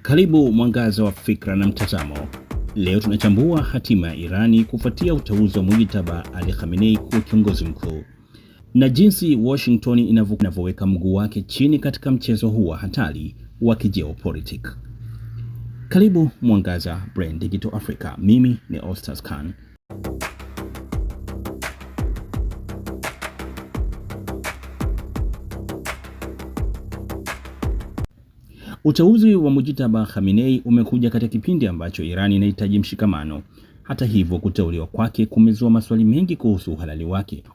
Karibu Mwangaza wa Fikra na Mtazamo. Leo tunachambua hatima ya Irani kufuatia uteuzi wa Mujtaba Ali Khamenei kuwa kiongozi mkuu na jinsi Washington inavyoweka mguu wake chini katika mchezo huu wa hatari wa geopolitics. Karibu Mwangaza Brain Digital Africa. Mimi ni Ostaz Khan. Uteuzi wa Mujtaba Khamenei umekuja katika kipindi ambacho Irani inahitaji mshikamano. Hata hivyo, kuteuliwa kwake kumezua maswali mengi kuhusu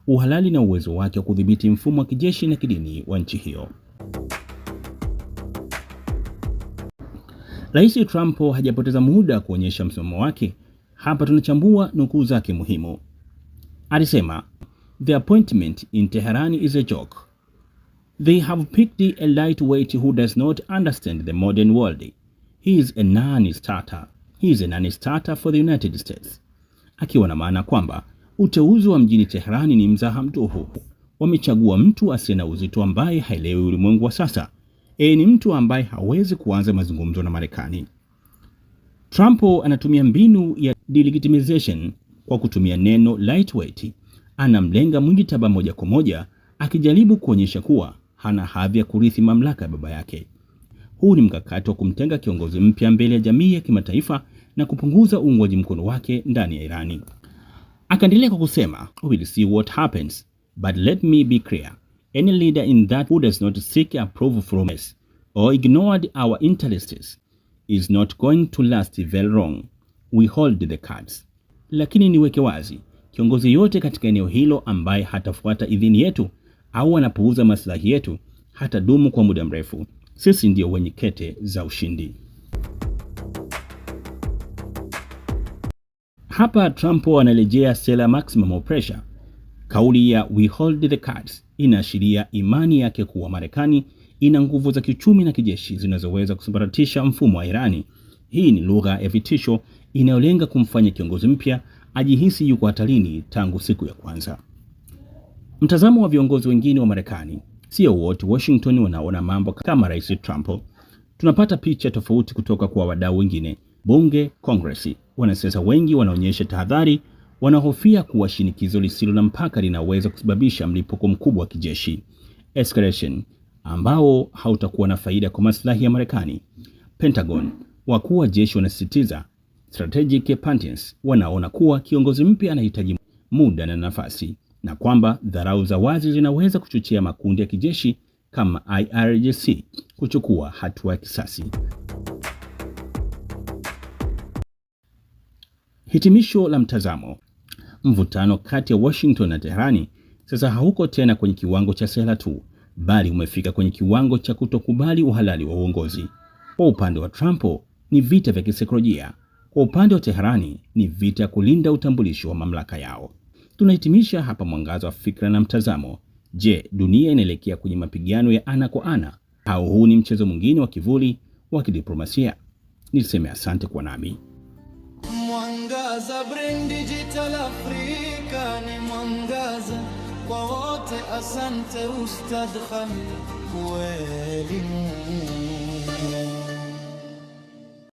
uhalali na uwezo wake wa kudhibiti mfumo wa kijeshi na kidini wa nchi hiyo. Rais Trump hajapoteza muda kuonyesha msimamo wake. Hapa tunachambua nukuu zake muhimu. Alisema, "The appointment in Tehran is a joke. They have picked a lightweight who does not understand the modern world. He is a non-starter. He is a non-starter for the United States." Akiwa na maana kwamba uteuzi wa mjini Teherani ni mzaha mtupu. Wamechagua mtu asiye na uzito ambaye haelewi ulimwengu wa sasa. Ni mtu ambaye hawezi kuanza mazungumzo na Marekani. Trump anatumia mbinu ya delegitimization kwa kutumia neno lightweight. Anamlenga Mujtaba moja kwa moja, akijaribu kuonyesha kuwa hana hadhi ya kurithi mamlaka ya baba yake. Huu ni mkakati wa kumtenga kiongozi mpya mbele ya jamii ya kimataifa na kupunguza uungwaji mkono wake ndani ya Irani. Akaendelea kwa kusema, "We'll see what happens, but let me be clear. Any leader in that who does not seek approval from us or ignored our interests is not going to last very long. We hold the cards." Lakini niweke wazi, kiongozi yote katika eneo hilo ambaye hatafuata idhini yetu au anapuuza maslahi yetu hatadumu kwa muda mrefu. Sisi ndio wenye kete za ushindi. Hapa Trump analejea sera maximum pressure. Kauli ya "we hold the cards" inaashiria imani yake kuwa Marekani ina nguvu za kiuchumi na kijeshi zinazoweza kusambaratisha mfumo wa Irani. Hii ni lugha ya vitisho inayolenga kumfanya kiongozi mpya ajihisi yuko hatarini tangu siku ya kwanza. Mtazamo wa viongozi wengine wa Marekani, sio wote Washington wanaona mambo kama Rais Trump. Tunapata picha tofauti kutoka kwa wadau wengine. Bunge, Kongresi, wanasiasa wengi wanaonyesha tahadhari, wanahofia kuwa shinikizo lisilo na mpaka linaweza kusababisha mlipuko mkubwa wa kijeshi, escalation, ambao hautakuwa na faida kwa maslahi ya Marekani. Pentagon, wakuu wa jeshi wanasisitiza strategic partners wanaona kuwa kiongozi mpya anahitaji muda na nafasi, na kwamba dharau za wazi zinaweza kuchochea makundi ya kijeshi kama IRGC kuchukua hatua ya kisasi. Hitimisho la mtazamo. Mvutano kati ya Washington na Teherani sasa hauko tena kwenye kiwango cha sera tu, bali umefika kwenye kiwango cha kutokubali uhalali wa uongozi. Kwa upande wa Trump ni vita vya kisaikolojia, kwa upande wa Teherani ni vita ya kulinda utambulisho wa mamlaka yao. Tunahitimisha hapa Mwangaza wa Fikra na Mtazamo. Je, dunia inaelekea kwenye mapigano ya ana kwa ana au huu ni mchezo mwingine wa kivuli wa kidiplomasia? Niseme asante kwa nami. Mwangaza Brain Digital Africa ni mwangaza kwa wote. Asante Ustadh Khan kwa elimu.